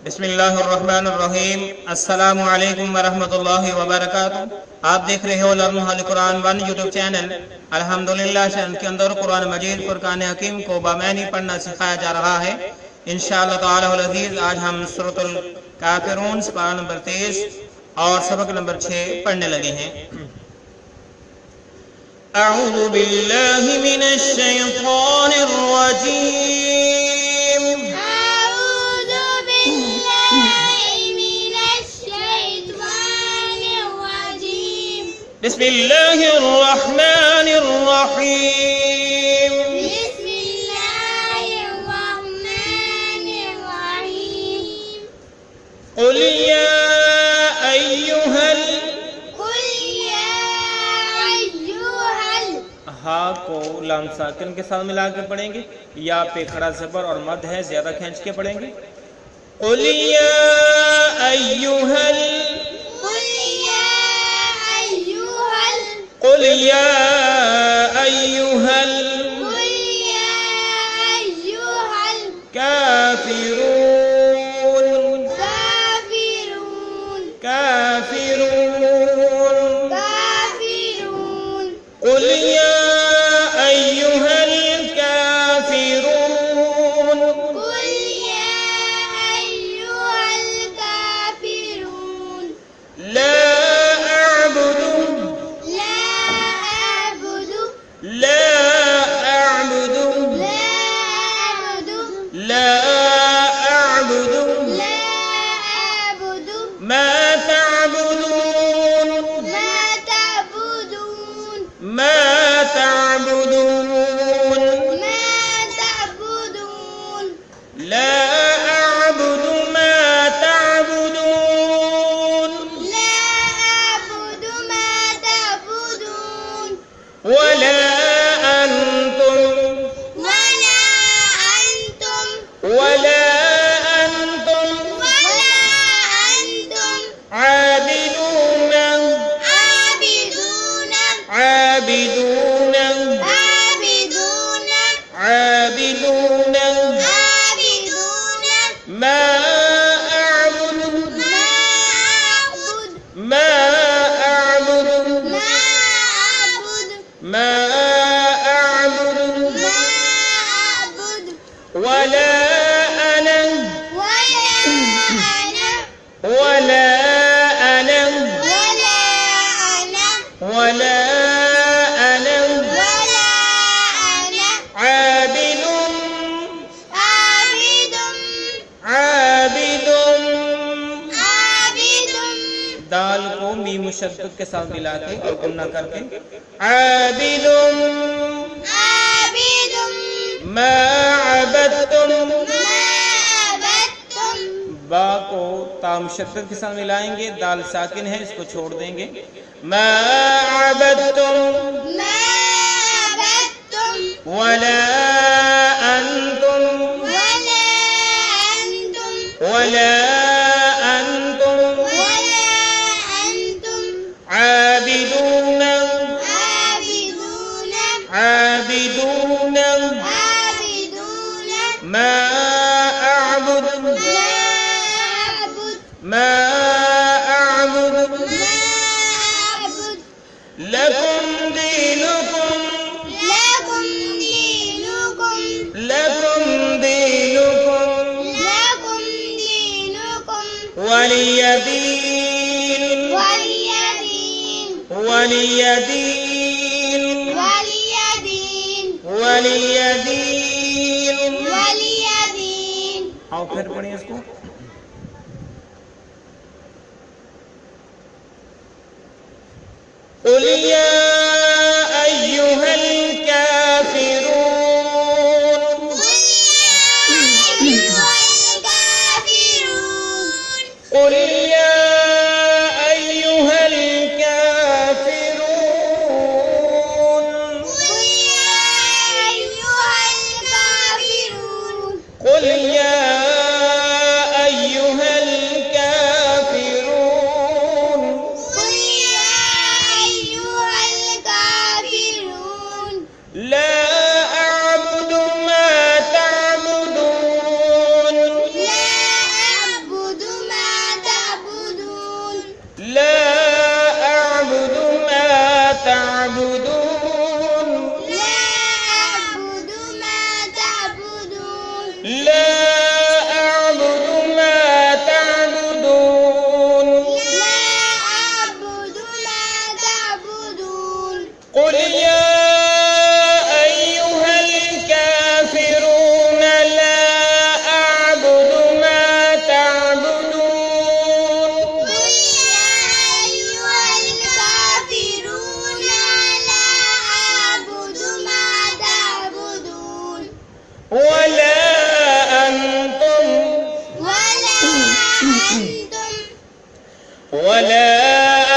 بسم اللہ الرحمن الرحیم۔ السلام علیکم ورحمۃ اللہ وبرکاتہ۔ آپ دیکھ رہے ہو لرن حل قرآن 1 یوٹیوب چینل۔ الحمدللہ چینل کے اندر قرآن مجید فرقان حکیم کو بامعنی پڑھنا سکھایا جا رہا ہے۔ انشاءاللہ تعالی العزیز آج ہم سورۃ الکافرون پارہ نمبر 23 اور سبق نمبر 6 پڑھنے لگے ہیں۔ اعوذ باللہ من الشیطان الرجیم۔ بسم اللہ الرحمن الرحیم۔ بسم اللہ الرحمن الرحیم۔ قل یا ایہا قل یا ایہا ہا کو لام ساکن کے ساتھ ملا کے پڑھیں گے، یا پہ کھڑا زبر اور مد ہے زیادہ کھینچ کے پڑھیں گے۔ قل یا ایہا قل یا ایہا الکافرون کافرون قل یا ایہا الکافرون لا دال کو میم مشدد کے ساتھ ملا کے اور گنا کر کے عابد ما عبدتم، با کو تا مشدد کے ساتھ ملائیں گے، دال ساکن ہے اس کو چھوڑ دیں گے۔ ما عبدتم ولا انتم ولا آؤ پھر پڑھیں اس کو۔ قل یا ایہا الکافرون قل یا ایہا الکافرون قل یا ایہا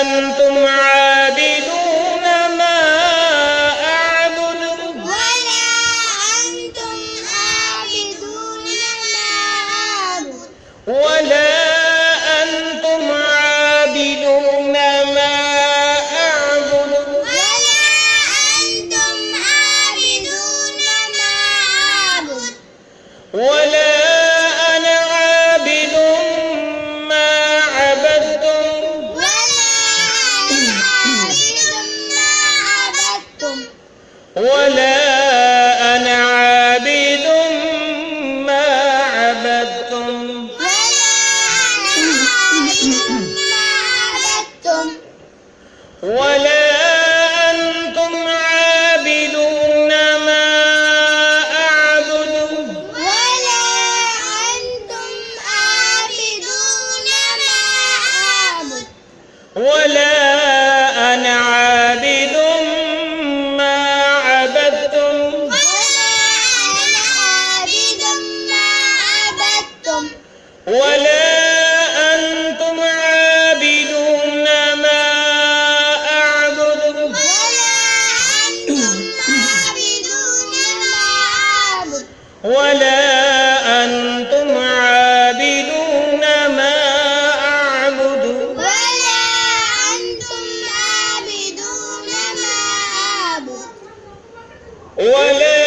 أنتم عابدون ما أعبد ولا أنتم عابدون ما أعبد ولا أنتم عابدون ما أعبد ولا أنتم عابدون ما أعبد ولا أنا عابد ما عبدتم ولا أنا عابد ما عبدتم ولا أنتم عابدون ما أعبد ولا أنتم عابدون ما أعبد ولا أنا عابد ما عبدتم ولا أنتم عابدون ما أعبد ولا أنتم عابدون ما أعبد ولا أنتم عابدون ما أعبد ولا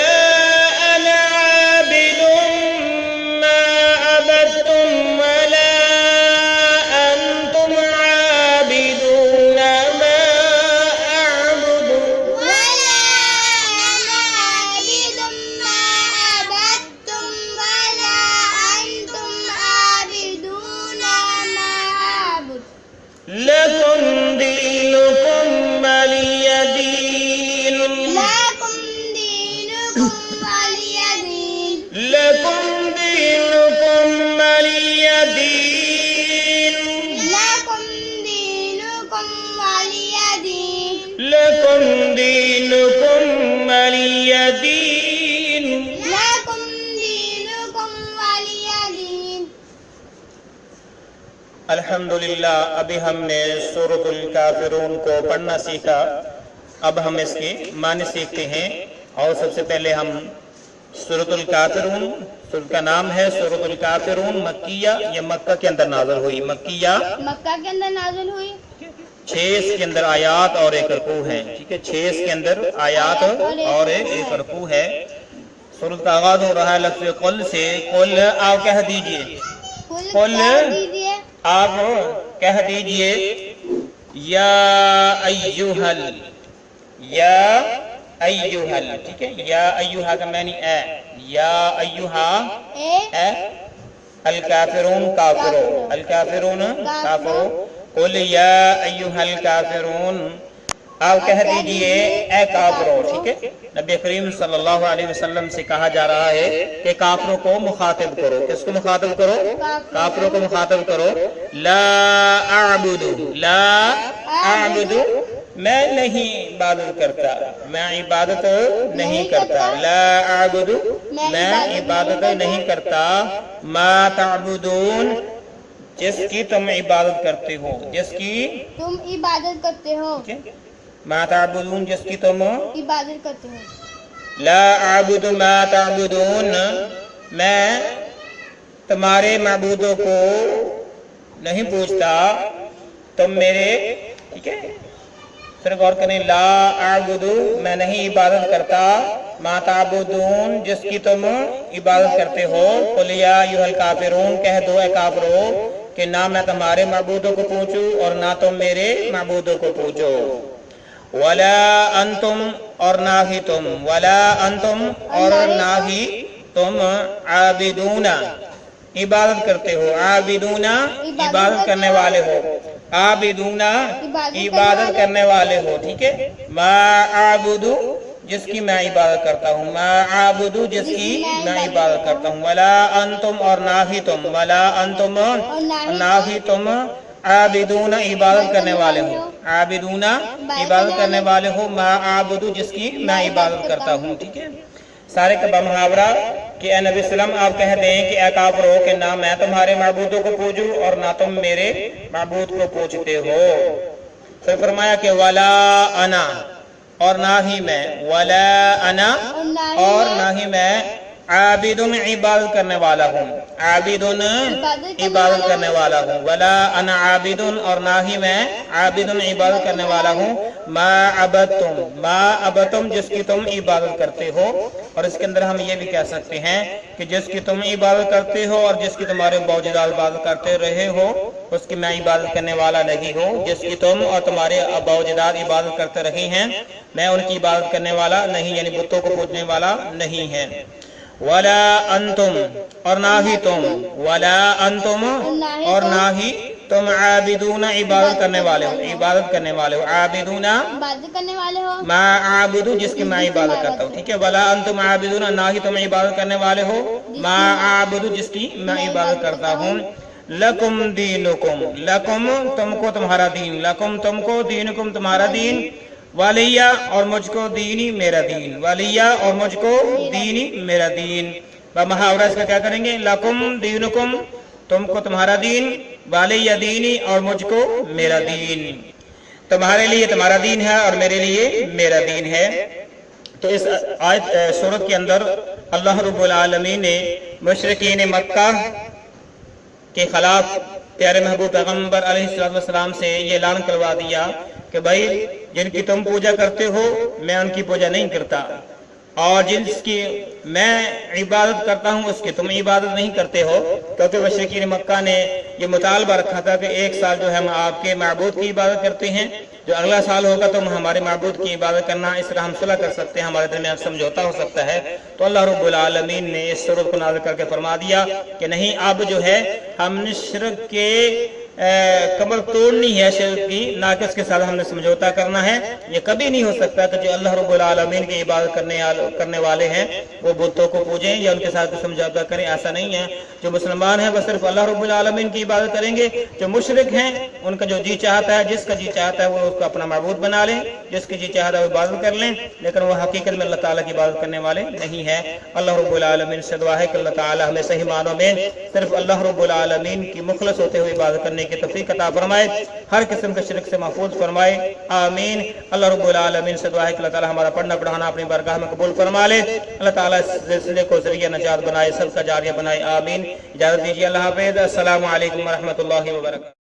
أنا عابد ما عبدتم ولا أنتم عابدون ما أعبد ولا أنا عابد ما عبدتم ولا أنتم عابدون ما أعبد لكم دينكم ولي دين لكم دينكم ولي دين لكم دينكم ولي دين لكم دينكم ولي دين لكم دينكم ولي دين لكم دينكم ولي دين الحمدللہ ابھی ہم نے سورۃ الکافرون کو پڑھنا سیکھا. اب ہم اس کے معنی سیکھتے ہیں. اور سب سے پہلے ہم سورۃ الکافرون، سورۃ کا نام ہے سورۃ الکافرون، مکیہ، یہ مکہ کے اندر نازل ہوئی. مکیہ مکہ کے اندر نازل ہوئی. 6 اس کے اندر آیات اور ایک رکوع ہے. ٹھیک ہے، 6 اس کے اندر آیات اور ایک رکوع ہے. سورۃ کا آغاز ہو رہا ہے لفظ قل سے. قل آپ کہہ دیجئے، قل دیجیے آپ کہہ دیجئے یا ایوہل، یا ایوہل. ٹھیک ہے، یا ایوہا کا معنی اے، یا ایوہا اے الکافرون کافرو، الکافرون کافرو. قل یا ایوہا الکافرون، آپ کہہ دیجئے اے کافرو. ٹھیک ہے، نبی کریم صلی اللہ علیہ وسلم سے کہا جا رہا ہے کہ کافروں کو مخاطب کرو. کس کو مخاطب کرو؟ کافروں کو مخاطب کرو. لا اعبد، لا اعبد، میں نہیں عبادت کرتا، میں عبادت نہیں کرتا. لا اعبد، میں عبادت نہیں کرتا. ما تعبدون، جس کی تم عبادت کرتے ہو، جس کی تم عبادت کرتے ہو. ما تعبدون، جس کی تم عبادت کرتے ہو. لا اعبد ما تعبدون، میں تمہارے معبودوں کو نہیں پوچھتا، تم میرے. ٹھیک ہے، پھر غور کریں. لا اعبد، میں نہیں عبادت کرتا. ما تعبدون، جس کی تم عبادت کرتے ہو. قل یا ایھا الکافرون، کہہ دو اے کافرو کہ نہ میں تمہارے معبودوں کو پوچھوں اور نہ تم میرے معبودوں کو پوچھو. ولا انتم، اور نہ ہی تم. ولا انتم، اور نہ ہی تم. عابدون، عبادت کرتے ہو. عابدون، عبادت کرنے والے ہو. عابدون، عبادت کرنے والے ہو. ٹھیک ہے. ما اعبد، جس کی میں عبادت کرتا ہوں. ما اعبد، جس کی میں عبادت کرتا ہوں. ولا انتم، اور نہ ہی تم. ولا انتم، نہ ہی تم. عابدون، عبادت کرنے والے ہو. عابدون، عبادت کرنے والے ہو. ما اعبد، جس کی میں عبادت کرتا ہوں. ٹھیک ہے، سارے کا بمحاورہ کہ اے نبی وسلم آپ کہہ دیں کہ اے کافرو کہ نہ میں تمہارے معبودوں کو پوجوں اور نہ تم میرے معبود کو پوجتے ہو۔ پھر فرمایا کہ ولا انا، اور نہ ہی میں، ولا انا، اور نہ ہی میں عابدن عبادت کرنے والا ہوں، عابدن عبادت کرنے والا ہوں، ولا انا عابدن، اور نہ ہی میں عابدن عبادت کرنے والا ہوں، ما عبدتم، ما عبدتم جس کی تم عبادت کرتے ہو۔ اور اس کے اندر ہم یہ بھی کہہ سکتے ہیں کہ جس کی تم عبادت کرتے ہو اور جس کی تمہارے باوجداد عبادت کرتے رہے ہو اس کی میں عبادت کرنے والا نہیں ہوں، جس کی تم اور تمہارے باوجداد عبادت کرتے رہے ہیں میں ان کی عبادت کرنے والا نہیں، یعنی بتوں کو پوجنے والا نہیں ہے۔ ولا انتم، اور نہ ہی تم، ولا انتم، اور نہ ہی تم عابدون عبادت کرنے والے ہو، عبادت کرنے والے ہو، عابدون عبادت کرنے والے ہو، ما عابدو جس کی میں عبادت کرتا ہوں، ٹھیک ہے، ولا انتم عابدون، نہ ہی تم عبادت کرنے والے ہو، ما عابدو جس کی میں عبادت کرتا ہوں، لکم دینکم، لکم تم کو تمہارا دین، لکم تم کو، دینکم تمہارا دین، ولیہ اور مجھ کو، دینی میرا دین، ولیہ اور مجھ کو، دینی میرا دین۔ محاورہ اس کا کیا کریں گے، لکم دینکم تم کو تمہارا دین، ولیہ دینی اور مجھ کو میرا دین، تمہارے لیے تمہارا دین ہے اور میرے لیے میرا دین ہے۔ تو اس آیت سورت کے اندر اللہ رب العالمین نے مشرکین مکہ کے خلاف پیارے محبوب پیغمبر علیہ السلام سے یہ اعلان کروا دیا کہ بھائی جن کی تم پوجا کرتے ہو میں ان کی پوجا نہیں کرتا، اور جس کی میں عبادت کرتا ہوں اس کی تم عبادت نہیں کرتے ہو، کیونکہ مشرکین مکہ نے یہ مطالبہ رکھا تھا کہ ایک سال جو ہے ہم آپ کے معبود کی عبادت کرتے ہیں، جو اگلا سال ہوگا تو ہمارے معبود کی عبادت کرنا، اس طرح ہم صلح کر سکتے ہیں، ہمارے درمیان سمجھوتا ہو سکتا ہے۔ تو اللہ رب العالمین نے اس سورت کو نازل کر کے فرما دیا کہ نہیں، اب جو ہے ہم نے شرک کے کمر توڑنی ہے، شرک کی نہ کہ اس کے ساتھ ہم نے سمجھوتا کرنا ہے۔ یہ کبھی نہیں ہو سکتا کہ جو اللہ رب العالمین کی عبادت کرنے والے ہیں وہ بتوں کو پوجیں یا ان کے ساتھ سمجھوتا کریں، ایسا نہیں ہے۔ جو مسلمان ہیں وہ صرف اللہ رب العالمین کی عبادت کریں گے، جو مشرک ہیں ان کا جو جی چاہتا ہے، جس کا جی چاہتا ہے وہ اس کو اپنا معبود بنا لیں، جس کی جی چاہتا ہے وہ عبادت کر لیں، لیکن وہ حقیقت میں اللہ تعالیٰ کی عبادت کرنے والے نہیں ہیں۔ اللہ رب العالمین سے دعا ہے کہ اللہ تعالیٰ ہمیں صحیح معنوں میں صرف اللہ رب العالمین کی مخلص ہوتے ہوئے عبادت کرنے کی توفیق عطا فرمائے، ہر قسم کے شرک سے محفوظ فرمائے، آمین۔ اللہ رب العالمین سے دعا ہے کہ اللہ تعالیٰ ہمارا پڑھنا پڑھانا اپنی بارگاہ میں قبول فرما لے، اللہ تعالیٰ اس سلسلے کو ذریعہ نجات بنائے، سب کا جاریہ بنائے، آمین۔ اجازت دیجیے، اللہ حافظ، السلام علیکم ورحمۃ اللہ وبرکاتہ۔